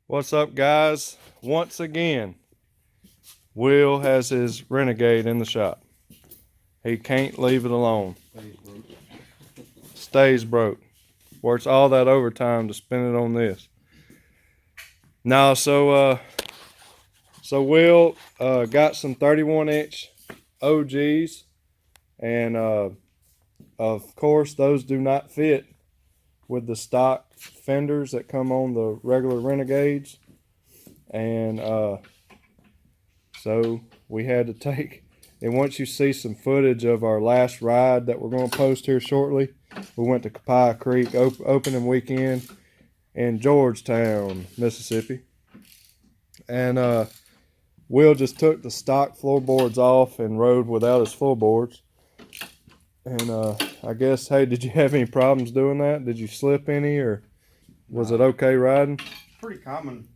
What's up, guys? Once again, Will has his Renegade in the shop. He can't leave it alone. Stays broke. Works all that overtime to spend it on this. Now, so Will got some 31-inch OGs, and of course those do not fit with the stock fenders that come on the regular Renegades, and so we had to take, and once you see some footage of our last ride that we're going to post here shortly, we went to Copiah Creek opening weekend in Georgetown, Mississippi, and Will just took the stock floorboards off and rode without his floorboards. And I guess, hey, did you have any problems doing that? Did you slip any, or was it okay riding? Pretty common.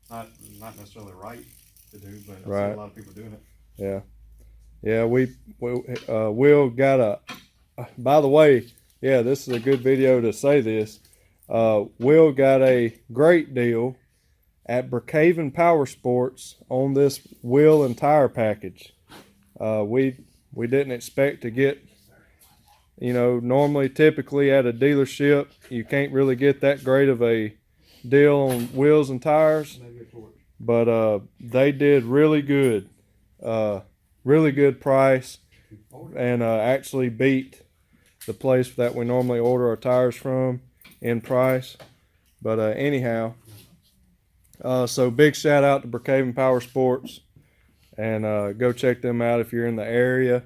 Not necessarily right to do, but I see Right. a lot of people doing it. Yeah. Yeah, Will got a, by the way, yeah, this is a good video to say this. Will got a great deal at Brookhaven Powersports on this wheel and tire package. We didn't expect to get, typically at a dealership, you can't really get that great of a deal on wheels and tires. But they did really good. Really good price, and actually beat the place that we normally order our tires from in price. But anyhow, so big shout out to Brookhaven Powersports. And go check them out if you're in the area,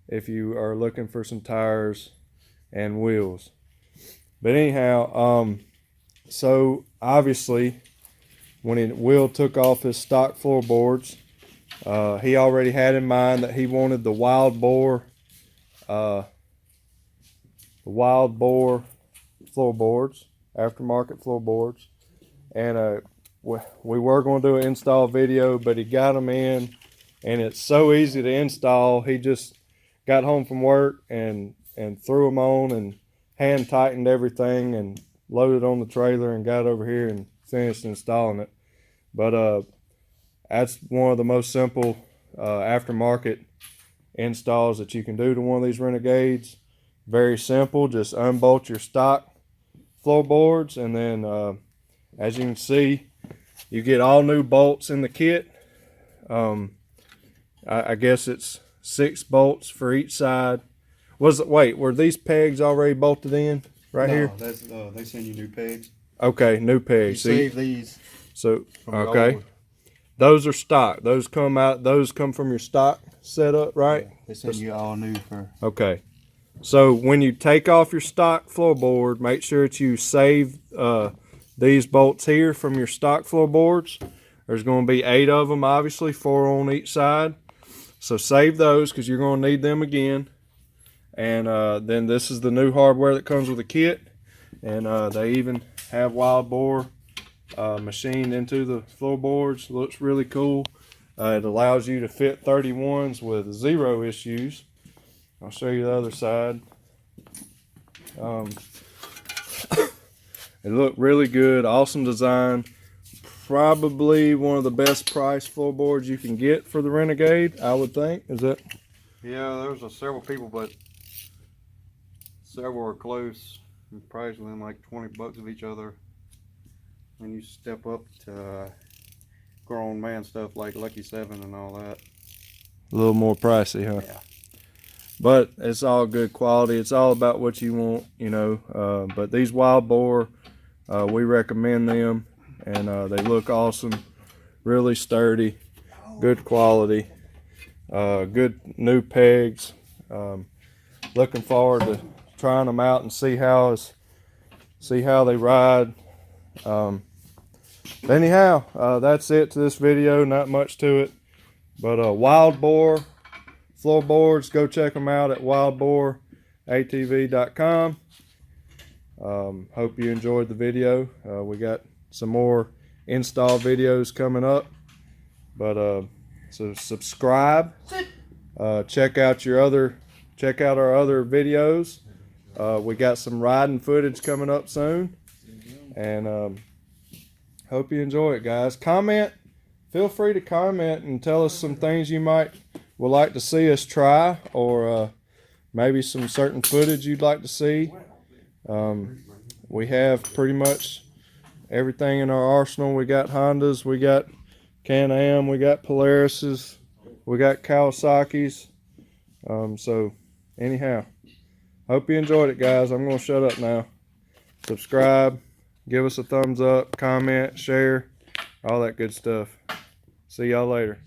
if you are looking for some tires and wheels. But anyhow, so obviously when Will took off his stock floorboards, he already had in mind that he wanted the Wild Boar floorboards, aftermarket floorboards. And we were going to do an install video, but he got them in. And it's so easy to install. He just got home from work and threw them on and hand tightened everything and loaded on the trailer and got over here and finished installing it. But that's one of the most simple aftermarket installs that you can do to one of these Renegades. Very simple. Just unbolt your stock floorboards, and then as you can see, you get all new bolts in the kit. I guess it's 6 bolts for each side. Were these pegs already bolted in here? That's, they send you new pegs. Okay, new pegs. You save these. So okay, those are stock. Those come from your stock setup, right? Yeah, they send you all new for. Okay. So when you take off your stock floorboard, make sure that you save these bolts here from your stock floorboards. There's going to be 8 of them, obviously, 4 on each side. So save those because you're going to need them again. And then this is the new hardware that comes with the kit. And they even have Wild Boar machined into the floorboards. Looks really cool. It allows you to fit 31s with 0 issues. I'll show you the other side. It looked really good. Awesome design. Probably one of the best price floorboards you can get for the Renegade, I would think. Is that? Yeah, there was several people, but several are close. Pricing them like $20 of each other. When you step up to grown man stuff like Lucky 7 and all that. A little more pricey, huh? Yeah. But it's all good quality. It's all about what you want, but these Wild Boar, we recommend them. And they look awesome, really sturdy, good quality, good new pegs. Looking forward to trying them out and see how they ride. Anyhow, that's it to this video. Not much to it, but Wild Boar floorboards. Go check them out at wildboaratv.com. Hope you enjoyed the video. We got some more install videos coming up, but so subscribe, check out our other videos. We got some riding footage coming up soon, and hope you enjoy it, guys. Comment. Feel free to comment and tell us some things you might would like to see us try, or maybe some certain footage you'd like to see. We have pretty much everything in our arsenal. We got Hondas, we got Can-am, we got Polaris's, we got Kawasaki's. So anyhow, hope you enjoyed it, guys. I'm gonna shut up now. Subscribe, give us a thumbs up, comment, share, all that good stuff. See y'all later.